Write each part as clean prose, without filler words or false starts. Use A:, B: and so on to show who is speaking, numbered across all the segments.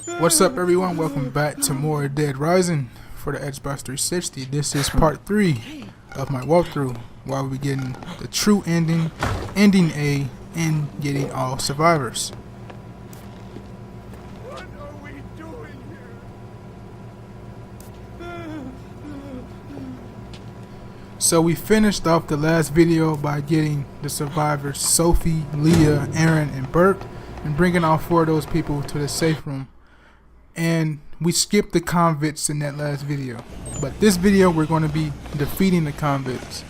A: What's up, everyone? Welcome back to more Dead Rising for the Xbox 360. This is part 3 of my walkthrough, while we're getting the true ending, ending A, and getting all survivors.
B: What are we doing here?
A: So we finished off the last video by getting the survivors Sophie, Leah, Aaron, and Bert, and bringing all 4 of those people to the safe room. And we skipped the convicts in that last video, but this video we're going to be defeating the convicts.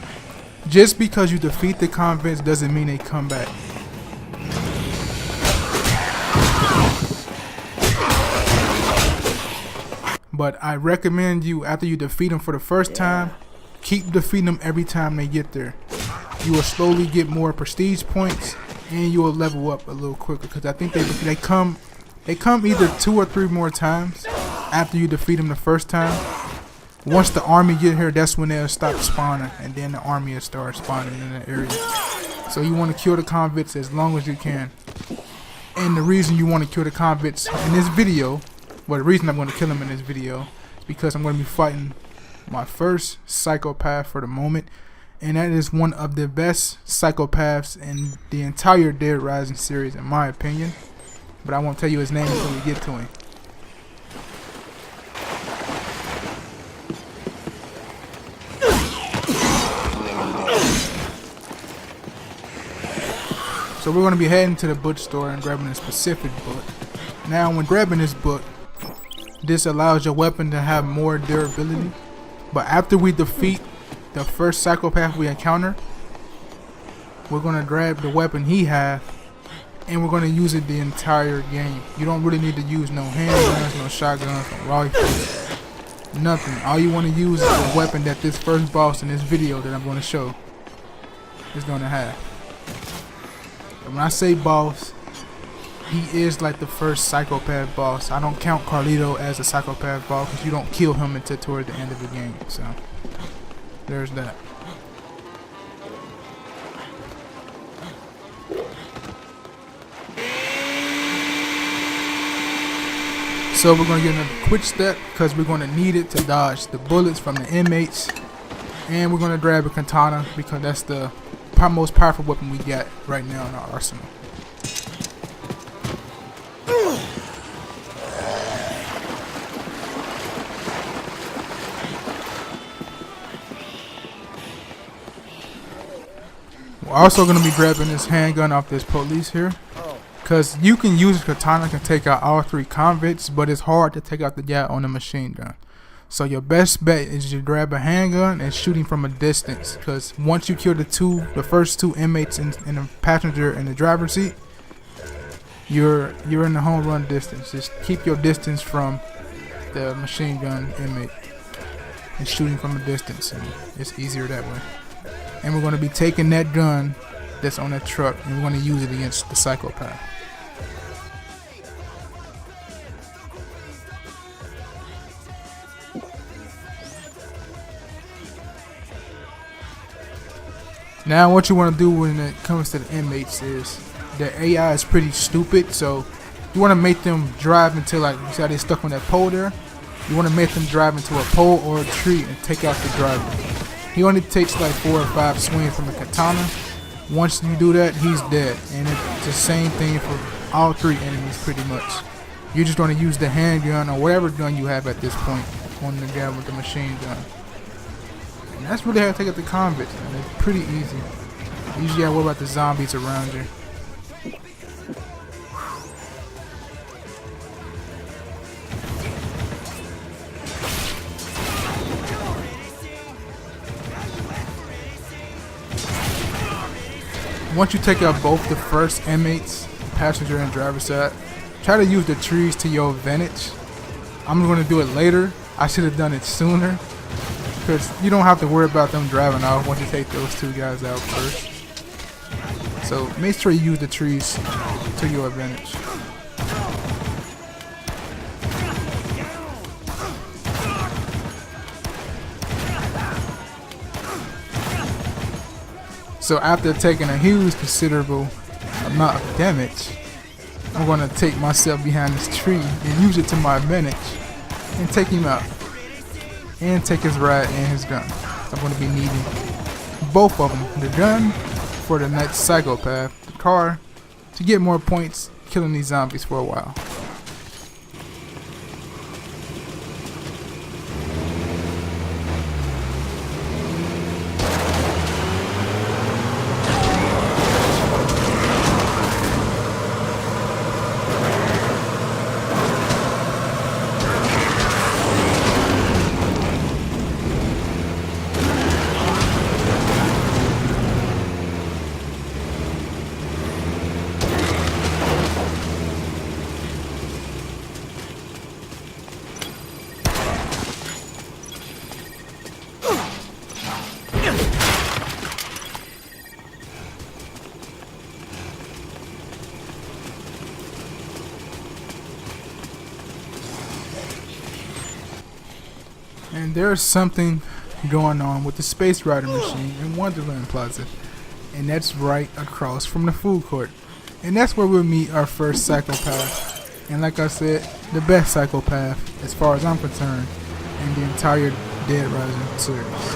A: Just because you defeat the convicts doesn't mean they come back. But I recommend you, after you defeat them for the first time, keep defeating them every time they get there. You will slowly get more prestige points, and you will level up a little quicker, because I think they come either 2 or 3 more times after you defeat them the first time. Once the army get here, that's when they'll stop spawning, and then the army will start spawning in that area. So you want to kill the convicts as long as you can. And the reason you want to kill the convicts in this video, well, the reason I'm going to kill them in this video, is because I'm going to be fighting my first psychopath for the moment, and that is one of the best psychopaths in the entire Dead Rising series, in my opinion. But I won't tell you his name until we get to him. So we're going to be heading to the bookstore and grabbing a specific book. Now when grabbing this book, this allows your weapon to have more durability. But after we defeat the first psychopath we encounter, we're going to grab the weapon he has, and we're going to use it the entire game. You don't really need to use no handguns, no shotguns, no rifles, nothing. All you want to use is the weapon that this first boss in this video that I'm going to show is going to have. And when I say boss, he is like the first psychopath boss. I don't count Carlito as a psychopath boss because you don't kill him until toward the end of the game. So there's that. So we're going to get a quick step because we're going to need it to dodge the bullets from the inmates. And we're going to grab a katana because that's the most powerful weapon we got right now in our arsenal. We're also going to be grabbing this handgun off this police here. Because you can use a katana to take out all 3 convicts, but it's hard to take out the guy on the machine gun. So your best bet is to grab a handgun and shoot him from a distance. Because once you kill the first 2 inmates in the passenger and the driver's seat, you're in the home run distance. Just keep your distance from the machine gun inmate and shooting from a distance, and it's easier that way. And we're going to be taking that gun that's on that truck, and we're going to use it against the psychopath. Now what you want to do when it comes to the inmates is the AI is pretty stupid, so you want to make them drive until, like you see how they stuck on that pole there, you want to make them drive into a pole or a tree and take out the driver. He only takes like 4 or 5 swings from the katana. Once you do that, he's dead, and it's the same thing for all 3 enemies pretty much. You're just going to use the handgun or whatever gun you have at this point on the guy with the machine gun. And that's really how to take out the convicts, man. It's pretty easy. Usually I worry about the zombies around you. Once you take out both the first inmates, passenger and driver side, try to use the trees to your advantage. I'm going to do it later. I should have done it sooner, because you don't have to worry about them driving off once you take those 2 guys out first. So make sure you use the trees to your advantage. So after taking a huge considerable amount of damage, I'm gonna take myself behind this tree and use it to my advantage and take him out. And take his ride and his gun. So I'm gonna be needing both of them. The gun for the next psychopath, the car to get more points killing these zombies for a while. And there's something going on with the Space Rider machine in Wonderland Plaza. And that's right across from the food court. And that's where we'll meet our first psychopath. And like I said, the best psychopath, as far as I'm concerned, in the entire Dead Rising series.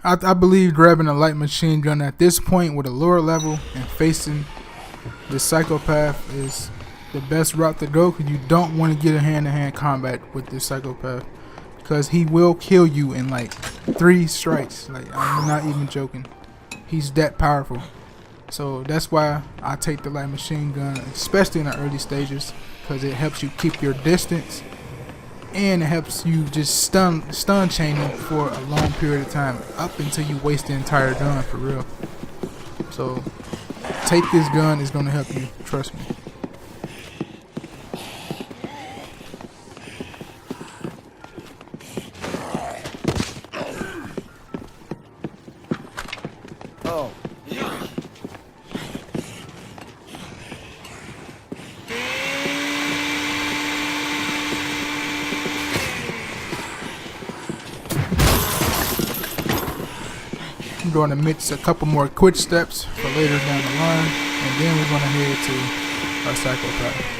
A: I believe grabbing a light machine gun at this point with a lower level and facing the psychopath is the best route to go, because you don't want to get a hand-to-hand combat with this psychopath, because he will kill you in like 3 strikes. Like, I'm not even joking. He's that powerful. So that's why I take the light machine gun, especially in the early stages, because it helps you keep your distance. And it helps you just stun chain them for a long period of time, up until you waste the entire gun for real. So take this gun, it's gonna help you, trust me.
B: Oh.
A: I'm going to mix a couple more quick steps for later down the line, and then we're going to head to our psychopath.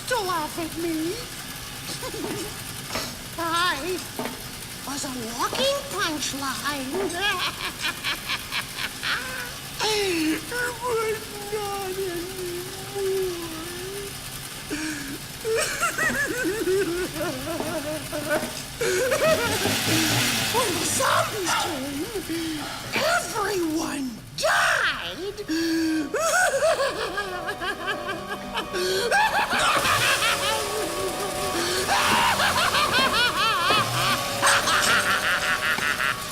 C: to laugh at me. I was a walking punchline.
B: But not anymore.
C: When the zombies came, everyone died.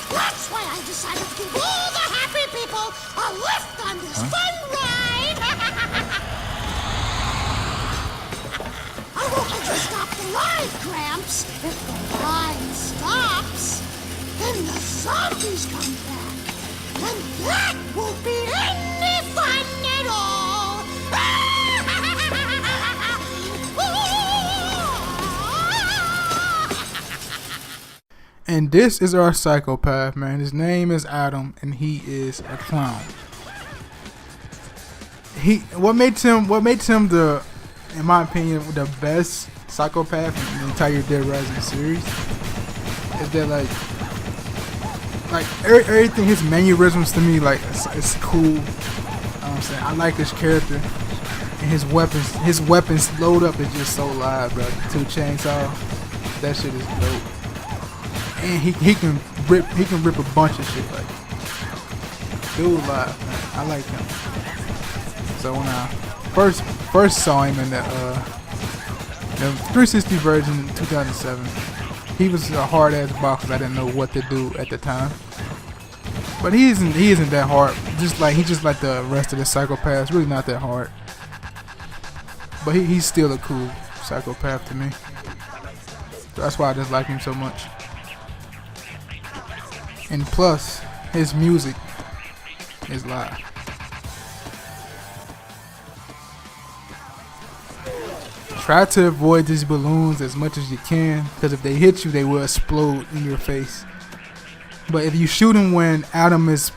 C: That's why I decided to give all the happy people a lift on this fun ride. I won't let you stop the ride, Gramps. If the line stops, then the zombies come back. And that won't be any fun at all.
A: And this is our psychopath, man. His name is Adam, and he is a clown. What makes him the, in my opinion, the best psychopath in the entire Dead Rising series is that like everything, his mannerisms to me, like it's cool. You know what I'm saying, I like his character and his weapons. His weapons load up is just so live, bro. 2 chainsaw, that shit is dope. And he can rip a bunch of shit, like dude live, man. I like him. So when I first saw him in the 360 version in 2007, he was a hard ass boss because I didn't know what to do at the time. But he isn't that hard. He's just like the rest of the psychopaths. Really not that hard. But he's still a cool psychopath to me. So that's why I just like him so much. And plus, his music is live. Try to avoid these balloons as much as you can, because if they hit you, they will explode in your face. But if you shoot him when Adam is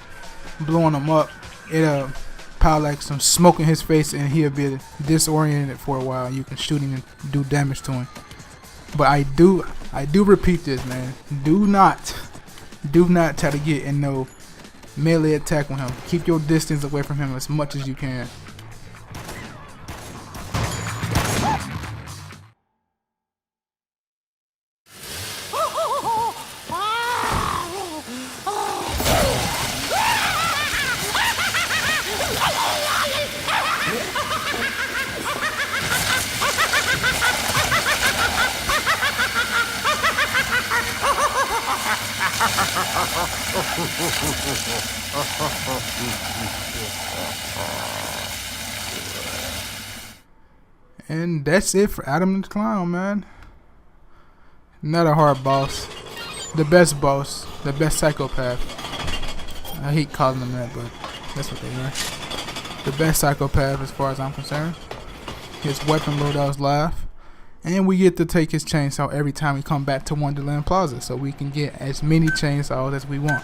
A: blowing him up, it'll pile like some smoke in his face, and he'll be disoriented for a while. You can shoot him and do damage to him. But I do repeat this, man. Do not try to get in no melee attack with him. Keep your distance away from him as much as you can. And that's it for Adam the Clown, man. Not a hard boss. The best psychopath. I hate calling them that, but that's what they are. The best psychopath as far as I'm concerned. His weapon loadout's live. And we get to take his chainsaw every time we come back to Wonderland Plaza, so we can get as many chainsaws as we want.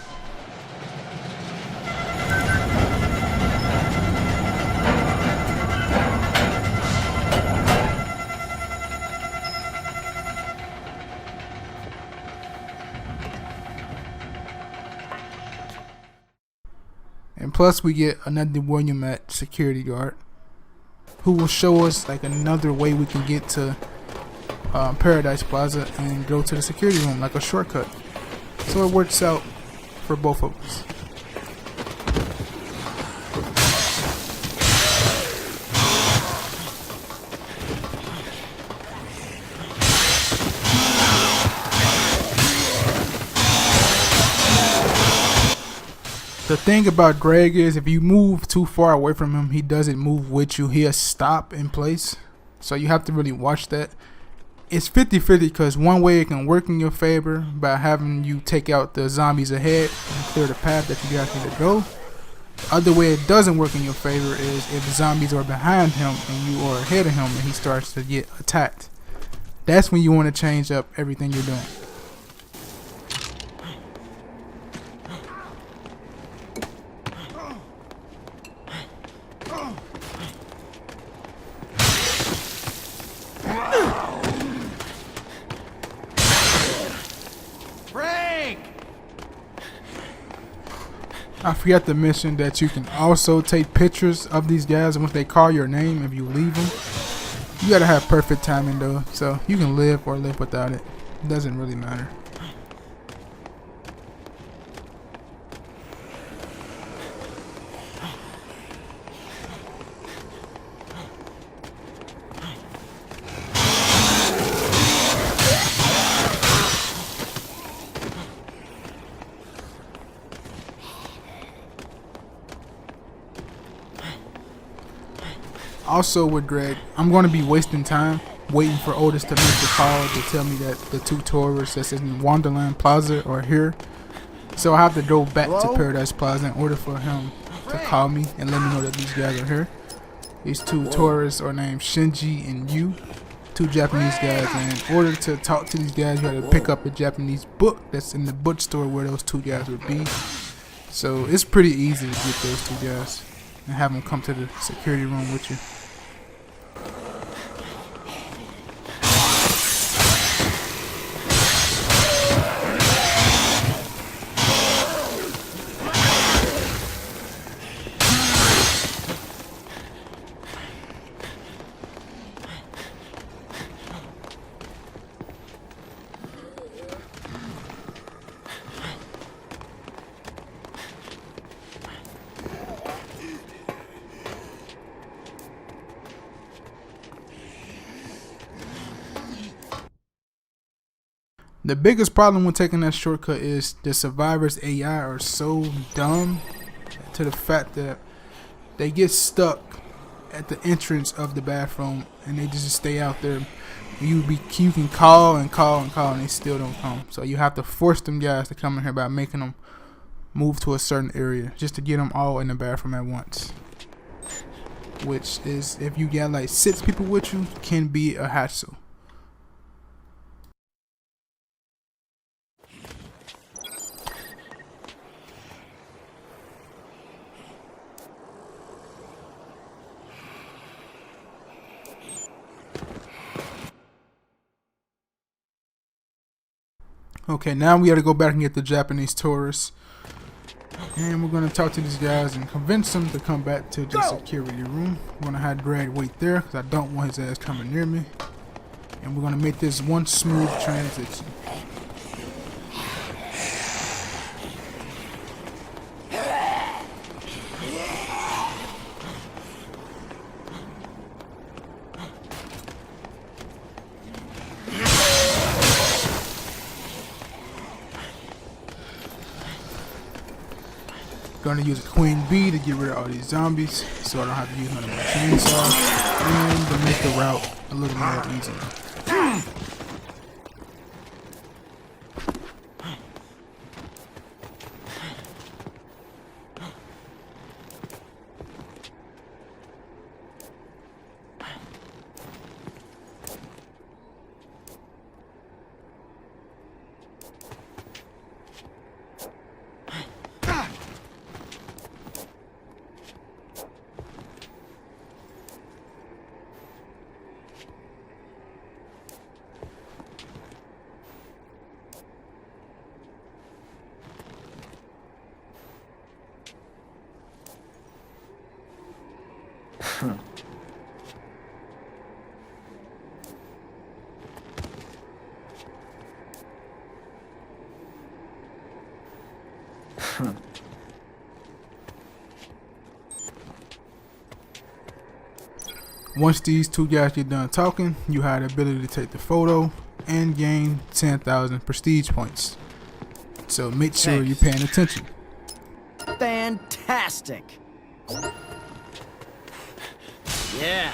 A: And plus we get another Willamette security guard who will show us like another way we can get to Paradise Plaza and go to the security room, like a shortcut. So it works out for both of us. The thing about Greg is if you move too far away from him, he doesn't move with you. He'll stop in place. So you have to really watch that. It's 50-50 because one way it can work in your favor by having you take out the zombies ahead and clear the path that you guys need to go. The other way it doesn't work in your favor is if the zombies are behind him and you are ahead of him and he starts to get attacked. That's when you want to change up everything you're doing. I forgot to mention that you can also take pictures of these guys once they call your name if you leave them. You gotta have perfect timing though, so you can live or live without it. It doesn't really matter. Also with Greg, I'm going to be wasting time waiting for Otis to make the call to tell me that the two tourists that's in Wonderland Plaza are here. So I have to go back to Paradise Plaza in order for him to call me and let me know that these guys are here. These two tourists are named Shinji and Yu, two Japanese guys, and in order to talk to these guys you have to pick up a Japanese book that's in the bookstore where those two guys would be. So it's pretty easy to get those two guys and have them come to the security room with you. The biggest problem with taking that shortcut is the survivors' AI are so dumb to the fact that they get stuck at the entrance of the bathroom and they just stay out there. You can call and call and call and they still don't come. So you have to force them guys to come in here by making them move to a certain area just to get them all in the bathroom at once. Which is, if you got like 6 people with you, can be a hassle. Okay, now we gotta go back and get the Japanese tourists. And we're gonna talk to these guys and convince them to come back to the security room. We're gonna have Greg wait there because I don't want his ass coming near me. And we're gonna make this one smooth transition. Gonna use a Queen Bee to get rid of all these zombies, so I don't have to use another chainsaw, and to make the route a little more easier. Once these two guys get done talking, you have the ability to take the photo and gain 10,000 prestige points. So make sure you're paying attention.
B: Fantastic. Yeah.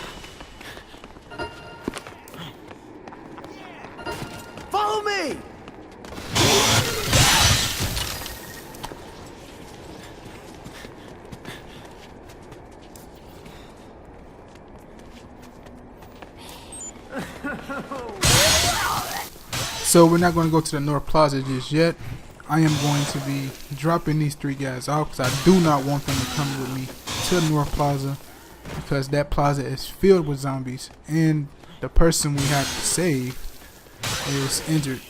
B: Follow me.
A: So we're not going to go to the North Plaza just yet. I am going to be dropping these 3 guys off because I do not want them to come with me to the North Plaza, because that plaza is filled with zombies and the person we have to save is injured.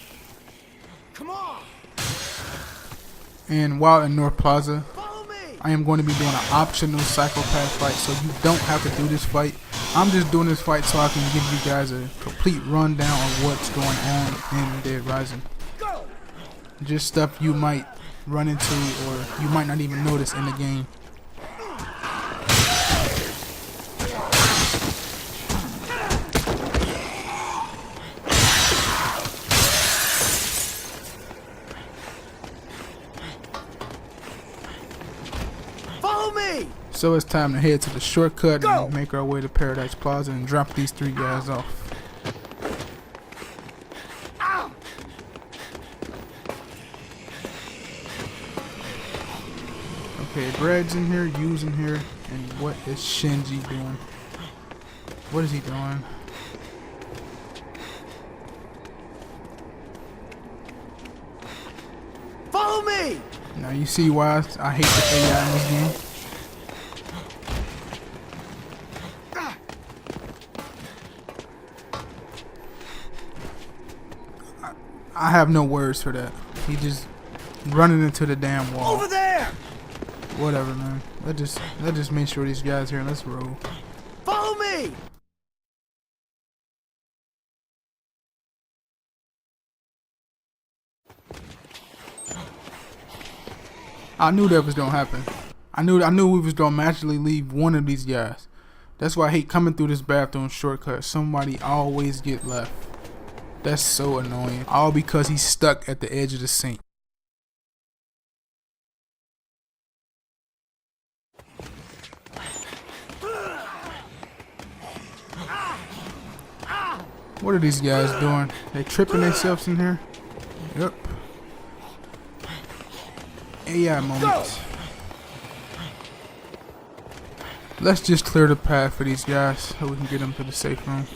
B: Come on.
A: And while in North Plaza, I am going to be doing an optional psychopath fight, so you don't have to do this fight. I'm just doing this fight so I can give you guys a complete rundown of what's going on in Dead Rising. Just stuff you might run into or you might not even notice in the game. So it's time to head to the shortcut and make our way to Paradise Plaza and drop these 3 guys off. Okay, Brad's in here, Yu's in here, and what is Shinji doing? What is he doing?
B: Follow me!
A: Now you see why I hate the AI in this game. I have no words for that. He just running into the damn wall.
B: Over there!
A: Whatever, man. Let's just make sure these guys here. Let's roll.
B: Follow me!
A: I knew that was gonna happen. I knew we was gonna magically leave one of these guys. That's why I hate coming through this bathroom shortcut. Somebody always get left. That's so annoying. All because he's stuck at the edge of the sink. What are these guys doing? They tripping themselves in here? Yep. AI moments. Let's just clear the path for these guys so we can get them to the safe room.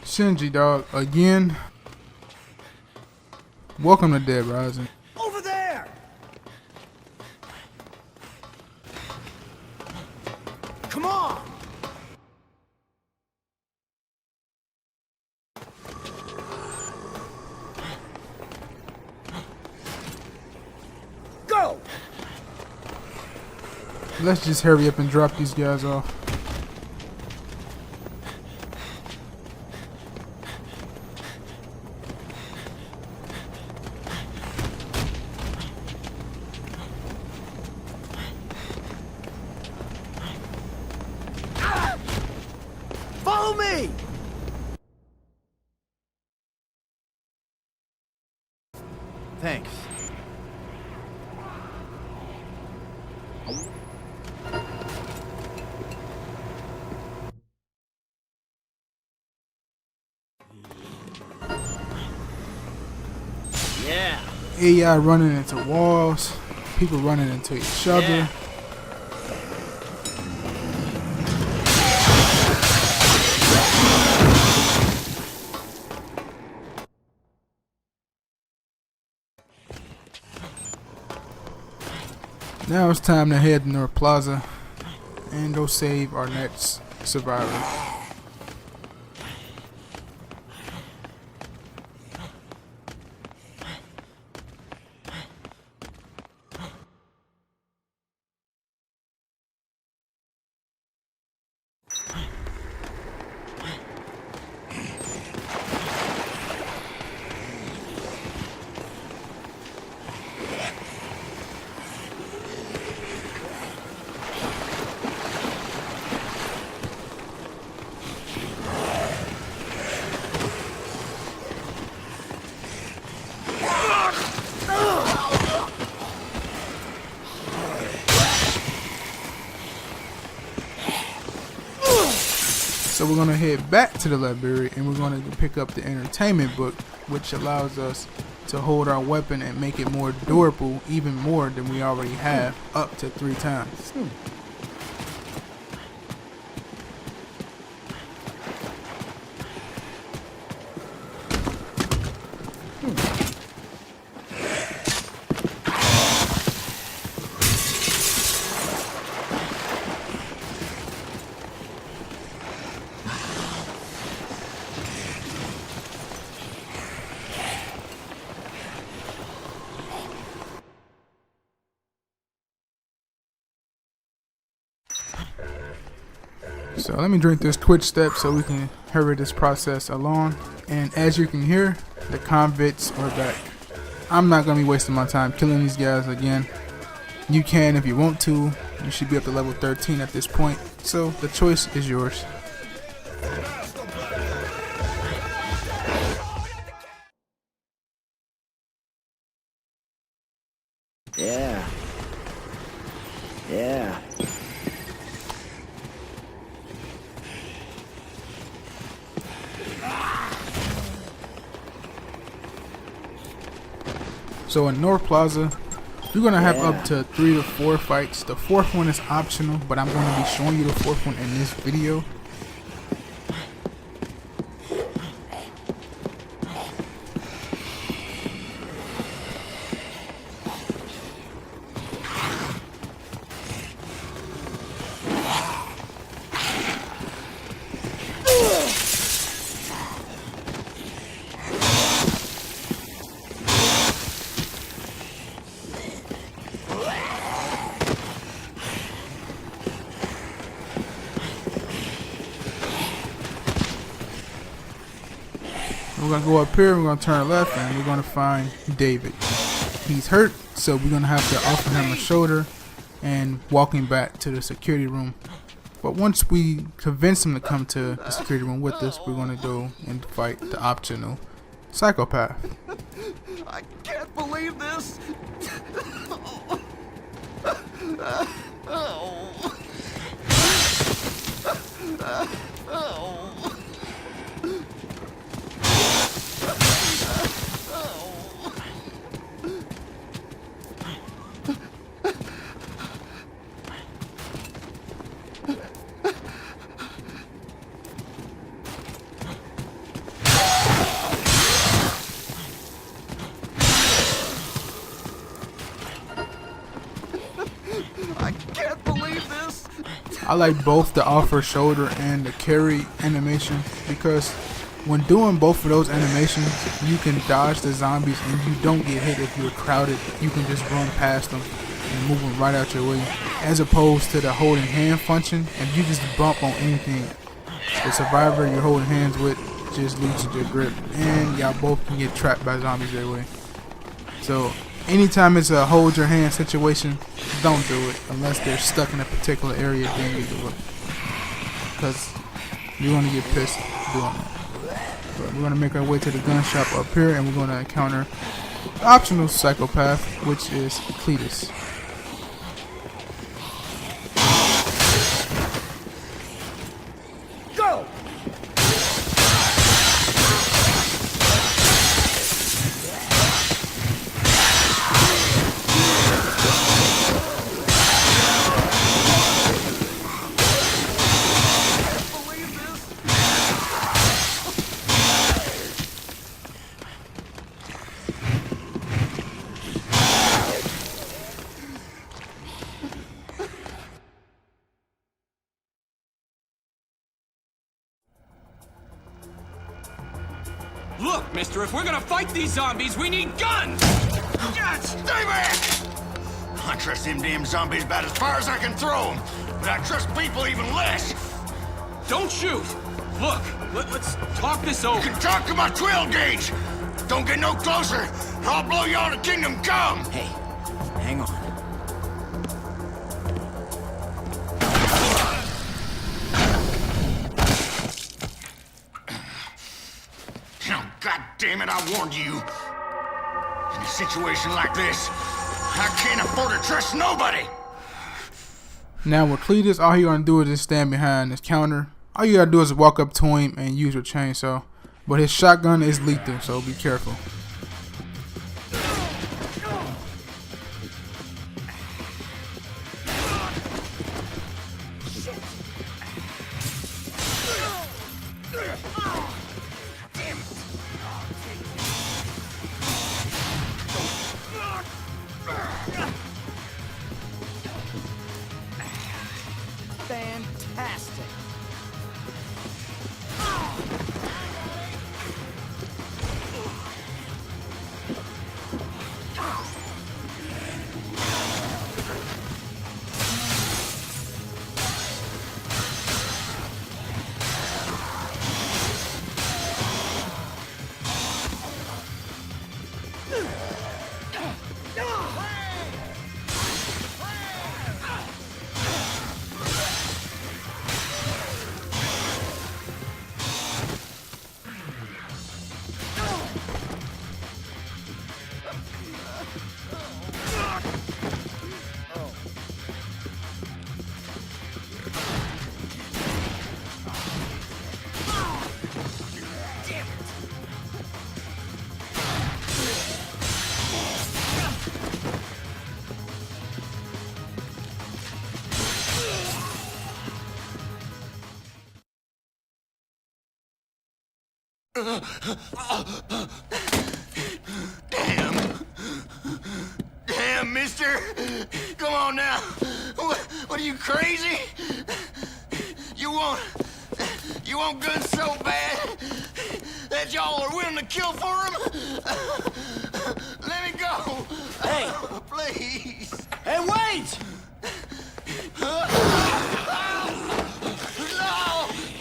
A: Shinji, dog, again. Welcome to Dead Rising.
B: Over there! Come on! Go!
A: Let's just hurry up and drop these guys off.
B: Follow me! Thanks. Yeah.
A: AI running into walls, people running into each other.
B: Yeah.
A: Now it's time to head to North Plaza and go save our next survivor. So we're going to head back to the library and we're going to pick up the entertainment book, which allows us to hold our weapon and make it more durable, even more than we already have, up to 3 times. So let me drink this Twitch step so we can hurry this process along. And as you can hear, the convicts are back. I'm not going to be wasting my time killing these guys again. You can if you want to. You should be up to level 13 at this point. So the choice is yours.
B: Yeah. Yeah.
A: So in North Plaza, you're going to have up to 3 to 4 fights. The 4th one is optional, but I'm going to be showing you the 4th one in this video. We're going to go up here, we're going to turn left, and we're going to find David. He's hurt, so we're going to have to offer him a shoulder and walk him back to the security room. But once we convince him to come to the security room with us, we're going to go and fight the optional psychopath.
B: I can't believe this. I can't believe this.
A: I like both the offer shoulder and the carry animation because when doing both of those animations, you can dodge the zombies and you don't get hit if you're crowded. You can just run past them and move them right out your way. As opposed to the holding hand function, if you just bump on anything, the survivor you're holding hands with just loses your grip and y'all both can get trapped by zombies that way. So anytime it's a hold your hand situation, don't do it unless they're stuck in a particular area. Then you do it because you're gonna get pissed doing that. But we're gonna make our way to the gun shop up here, and we're gonna encounter the optional psychopath, which is Cletus.
B: Go!
D: Look, mister, if we're gonna fight these zombies, we need guns!
E: God, stay back! I trust them damn zombies about as far as I can throw them, but I trust people even less.
D: Don't shoot! Look, let's talk this over.
E: You can talk to my 12 gauge. Don't get no closer, or I'll blow you all to kingdom come.
B: Hey, hang on.
E: Oh, God damn it, I warned you. In a situation like this, I can't afford to trust nobody.
A: Now with Cletus, all he gonna do is just stand behind his counter. All you gotta do is walk up to him and use your chainsaw. But his shotgun is lethal, so be careful.
B: Fantastic.
E: Damn, mister. Come on now. What are you, crazy? You want guns so bad that y'all are willing to kill for them? Let me go.
B: Hey.
E: Please.
B: Hey, wait!
E: No!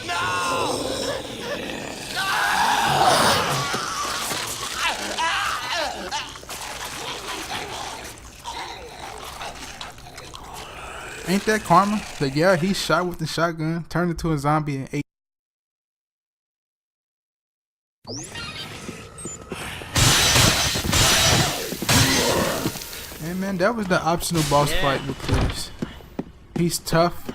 E: No!
A: Ain't that karma? Like, yeah, he shot with the shotgun, turned into a zombie, and ate. And man, that was the optional boss fight with Cletus. He's tough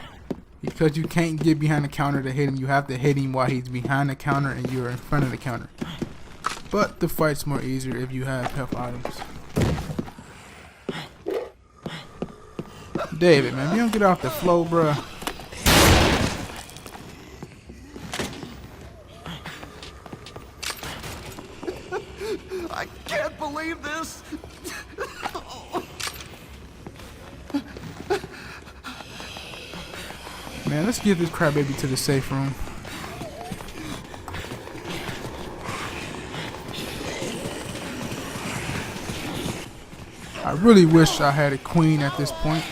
A: because you can't get behind the counter to hit him. You have to hit him while he's behind the counter and you're in front of the counter. But the fight's more easier if you have health items. David, man, if you don't get off the floor, bruh.
B: I can't believe this.
A: Man, let's get this crybaby to the safe room. I really wish I had a queen at this point.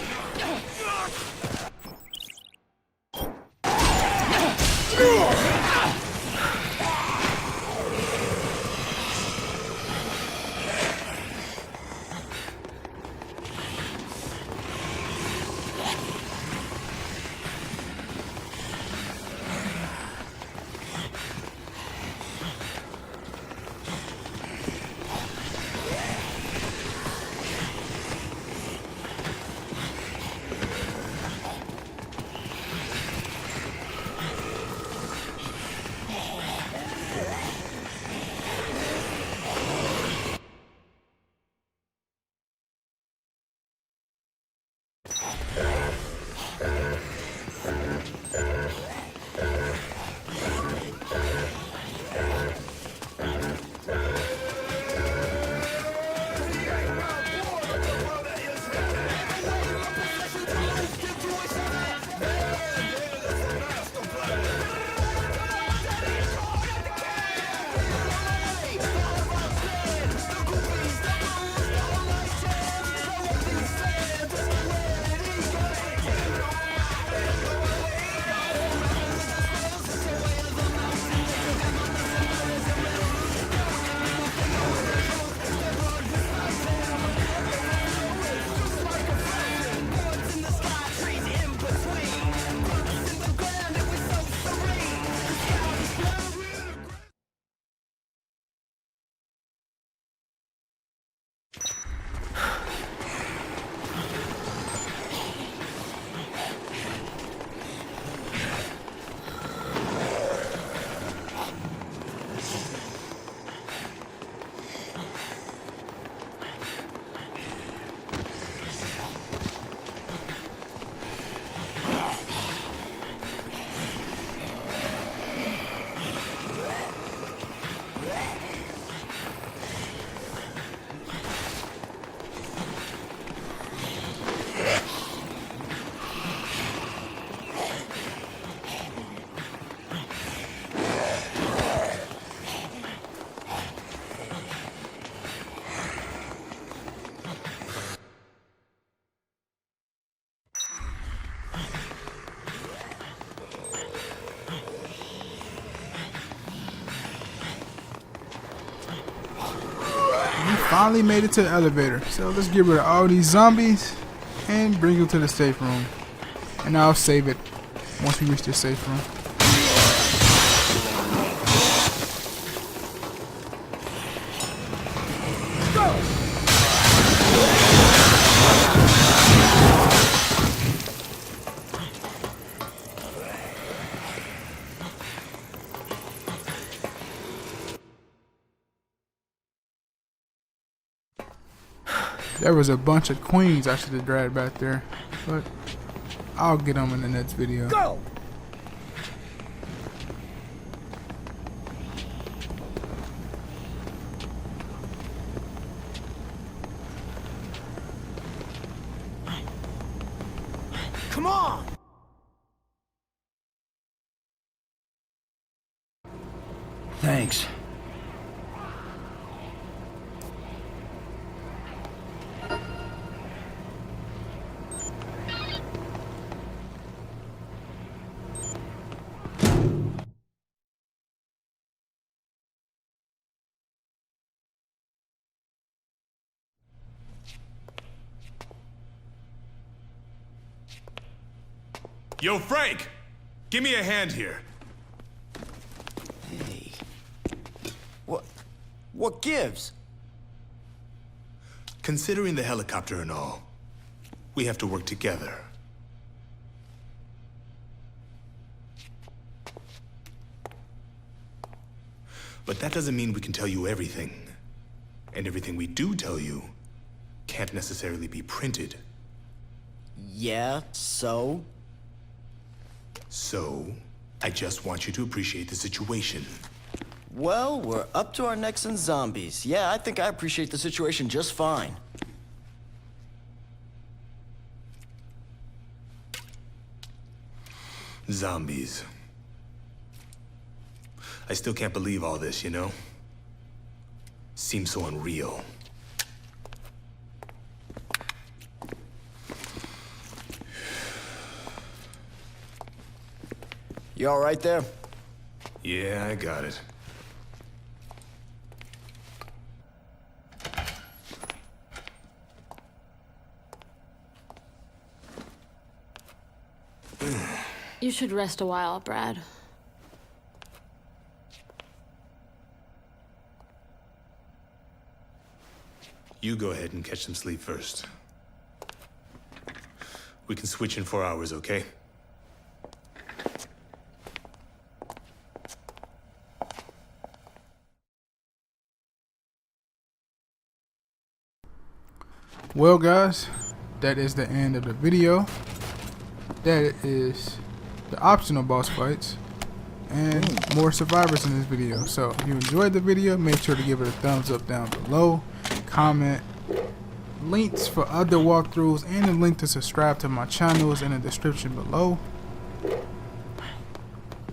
A: finally made it to the elevator. So let's get rid of all these zombies and bring them to the safe room. And I'll save it once we reach the safe room. There was a bunch of queens I should have dragged back there, but I'll get them in the next video.
B: Go! Come on! Thanks.
F: Yo, Frank! Give me a hand here.
E: Hey. What gives?
F: Considering the helicopter and all, we have to work together. But that doesn't mean we can tell you everything. And everything we do tell you can't necessarily be printed.
E: Yeah, so?
F: So, I just want you to appreciate the situation.
E: Well, we're up to our necks in zombies. Yeah, I think I appreciate the situation just fine.
F: Zombies. I still can't believe all this, you know? Seems so unreal.
E: You all right there?
F: Yeah, I got it.
G: You should rest a while, Brad.
F: You go ahead and catch some sleep first. We can switch in 4 hours, okay?
A: Well guys, that is the end of the video. That is the optional boss fights and more survivors in this video. So if you enjoyed the video, make sure to give it a thumbs up down below, comment, links for other walkthroughs, and a link to subscribe to my channel is in the description below.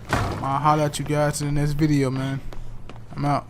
A: I'll holler at you guys in the next video, man. I'm out.